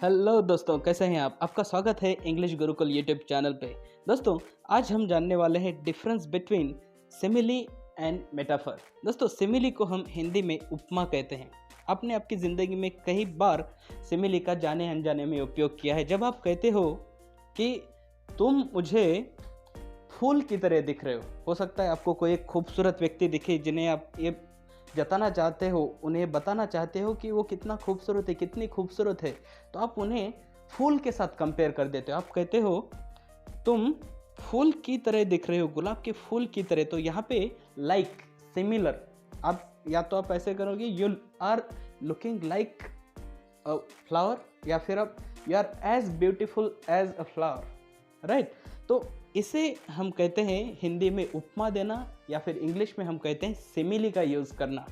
Hello दोस्तों, कैसे हैं आप? आपका स्वागत है इंग्लिश गुरुकुल यूट्यूब चैनल पे। दोस्तों, आज हम जानने वाले हैं difference between simile and metaphor. दोस्तों, सिमिली को हम हिंदी में उपमा कहते हैं। आपने आपकी ज़िंदगी में कई बार सिमिली का जाने अनजाने में उपयोग किया है। जब आप कहते हो कि तुम मुझे फूल की तरह दिख रहे हो सकता है आपको कोई एक खूबसूरत व्यक्ति दिखे जिन्हें आप ये जताना चाहते हो, उन्हें बताना चाहते हो कि वो कितना खूबसूरत है, कितनी खूबसूरत है, तो आप उन्हें फूल के साथ कंपेयर कर देते हो। आप कहते हो तुम फूल की तरह दिख रहे हो, गुलाब के फूल की तरह। तो यहाँ पे लाइक सिमिलर, आप या तो आप ऐसे करोगे you are looking like a flower, या फिर आप you are as beautiful as a flower, right. तो इसे हम कहते हैं हिंदी में उपमा देना, या फिर इंग्लिश में हम कहते हैं सिमिली का यूज़ करना।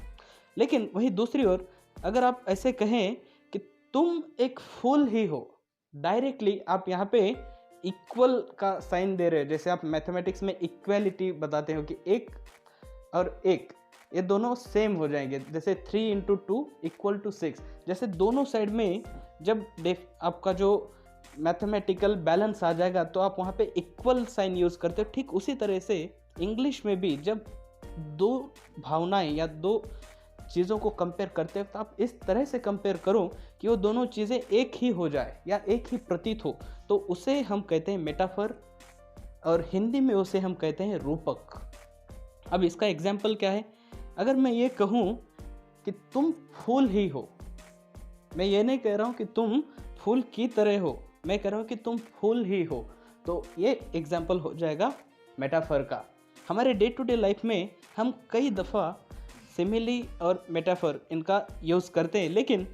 लेकिन वही दूसरी ओर अगर आप ऐसे कहें कि तुम एक फूल ही हो, डायरेक्टली आप यहाँ पे इक्वल का साइन दे रहे हो। जैसे आप मैथमेटिक्स में इक्वलिटी बताते हो कि एक और एक ये दोनों सेम हो जाएंगे। जैसे 3 × 2 = 6, जैसे दोनों साइड में जब आपका जो मैथमेटिकल बैलेंस आ जाएगा तो आप वहाँ पे इक्वल साइन यूज़ करते हो। ठीक उसी तरह से इंग्लिश में भी जब दो भावनाएं या दो चीज़ों को कंपेयर करते हो तो आप इस तरह से कंपेयर करो कि वो दोनों चीज़ें एक ही हो जाए या एक ही प्रतीत हो, तो उसे हम कहते हैं मेटाफर, और हिंदी में उसे हम कहते हैं रूपक। अब इसका एग्जाम्पल क्या है? अगर मैं ये कहूँ कि तुम फूल ही हो, मैं ये नहीं कह रहा हूँ कि तुम फूल की तरह हो, मैं कह रहा हूँ कि तुम फूल ही हो, तो ये एग्जाम्पल हो जाएगा मेटाफर का। हमारे डे टू डे लाइफ में हम कई दफ़ा सिमिली और मेटाफर इनका यूज़ करते हैं, लेकिन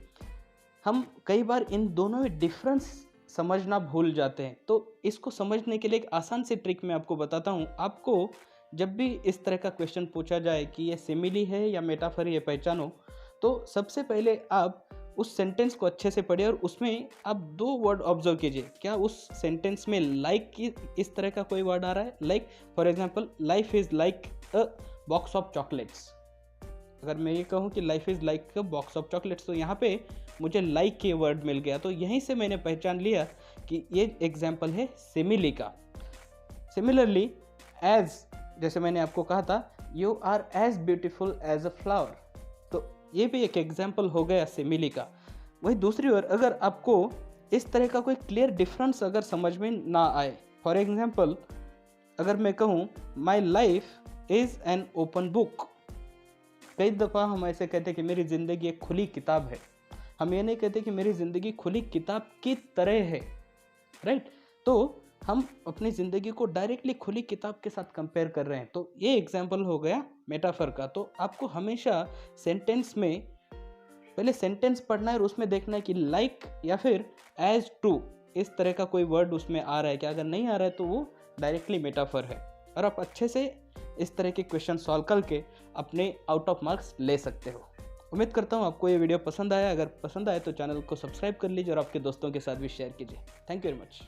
हम कई बार इन दोनों में डिफरेंस समझना भूल जाते हैं। तो इसको समझने के लिए एक आसान सी ट्रिक मैं आपको बताता हूँ। आपको जब भी इस तरह का क्वेश्चन पूछा जाए कि ये सिमिली है या मेटाफर, ये पहचानो, तो सबसे पहले आप उस सेंटेंस को अच्छे से पढ़िए और उसमें आप 2 वर्ड ऑब्जर्व कीजिए। क्या उस सेंटेंस में लाइक की इस तरह का कोई वर्ड आ रहा है? Like for example, life is like a box of chocolates. अगर मैं ये कहूँ कि life is like a box of chocolates, तो यहाँ पे मुझे लाइक के वर्ड मिल गया। तो यहीं से मैंने पहचान लिया कि ये एग्जाम्पल है सिमिली का। सिमिलरली एज, जैसे मैंने आपको कहा था you are as beautiful as a flower, तो ये भी एक एग्जाम्पल हो गया सिमिली का। वही दूसरी ओर अगर आपको इस तरह का कोई क्लियर डिफरेंस अगर समझ में ना आए, फॉर एग्जाम्पल अगर मैं कहूँ my life is an open book. कई दफ़ा हम ऐसे कहते हैं कि मेरी ज़िंदगी एक खुली किताब है। हम ये नहीं कहते कि मेरी ज़िंदगी खुली किताब की तरह है, राइट। तो हम अपनी ज़िंदगी को डायरेक्टली खुली किताब के साथ कंपेयर कर रहे हैं। तो ये एग्जाम्पल हो गया मेटाफर का। तो आपको हमेशा सेंटेंस में पहले सेंटेंस पढ़ना है और उसमें देखना है कि लाइक या फिर एज टू इस तरह का कोई वर्ड उसमें आ रहा है क्या। अगर नहीं आ रहा है तो वो डायरेक्टली मेटाफर है, और आप अच्छे से इस तरह के क्वेश्चन सॉल्व करके अपने आउट ऑफ मार्क्स ले सकते हो। उम्मीद करता हूँ आपको ये वीडियो पसंद आया। अगर पसंद आए तो चैनल को सब्सक्राइब कर लीजिए और आपके दोस्तों के साथ भी शेयर कीजिए। Thank you very much.